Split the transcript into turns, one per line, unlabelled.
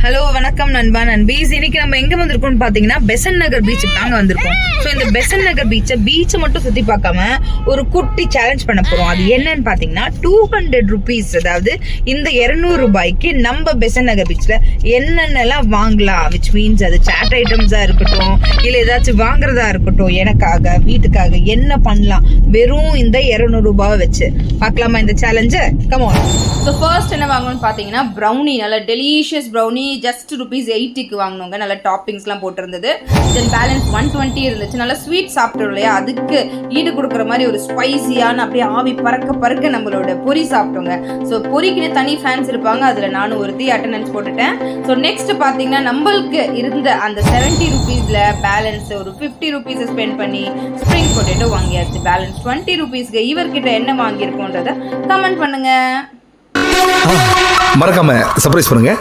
Hello வணக்கம் நண்பா நண்பீஸ். இன்னைக்கு நம்ம எங்க வந்திருக்கோம்னு பாத்தீங்கன்னா பெசன்ட் நகர் பீச்சுக்கு தாங்க வந்திருக்கோம். ஸோ இந்த பெசன்ட் நகர் பீச்சை மட்டும் சுத்தி பார்க்காம ஒரு குட்டி சேலஞ்ச் பண்ண போறோம். அது என்னன்னு பாத்தீங்கன்னா 200 rupees, அதாவது இந்த 200 ரூபாய்க்கு நம்ம பெசன்ட் நகர் பீச்ல என்னென்னலாம் வாங்கலாம், விச் மீன்ஸ் அது சாட் ஐட்டம்ஸா இருக்கட்டும் இல்ல ஏதாச்சும் வாங்குறதா இருக்கட்டும், எனக்காக வீட்டுக்காக என்ன பண்ணலாம் வெறும் இந்த 200 ரூபாவை வச்சு பார்க்கலாமா இந்த சேலஞ்ச? Come on.
ஸோ ஃபர்ஸ்ட் என்ன வாங்கணும்னு பார்த்தீங்கன்னா ப்ரௌனி, நல்ல டெலிஷியஸ் ப்ரௌனி, ஜஸ்ட் ₹80க்கு வாங்கினவங்க, நல்ல டாப்பிங்ஸ்லாம் போட்டிருந்தது. தென் பேலன்ஸ் 120 இருந்துச்சு. நல்லா ஸ்வீட் சாப்பிட்டோம் இல்லையா, அதுக்கு ஈடு கொடுக்குற மாதிரி ஒரு ஸ்பைசியான அப்படியே ஆவி பறக்க நம்மளோட பொரி சாப்பிட்டோங்க. ஸோ பொரிக்குன்னு தனி ஃபேன்ஸ் இருப்பாங்க, அதில் நானும் ஒருத்தி அட்டண்டன்ஸ் போட்டுட்டேன். ஸோ நெக்ஸ்ட் பார்த்தீங்கன்னா நம்மளுக்கு இருந்த அந்த 70 rupeesல பேலன்ஸ் ஒரு 50 rupees ஸ்பெண்ட் பண்ணி ஸ்ப்ரிங் பொட்டேட்டோ வாங்கியாச்சு. பேலன்ஸ் 20 rupeesக்கு இவர்கிட்ட என்ன வாங்கியிருக்கோன்றத கமெண்ட் பண்ணுங்க.
மறக்காம சர்ப்ரைஸ் பண்ணுங்க.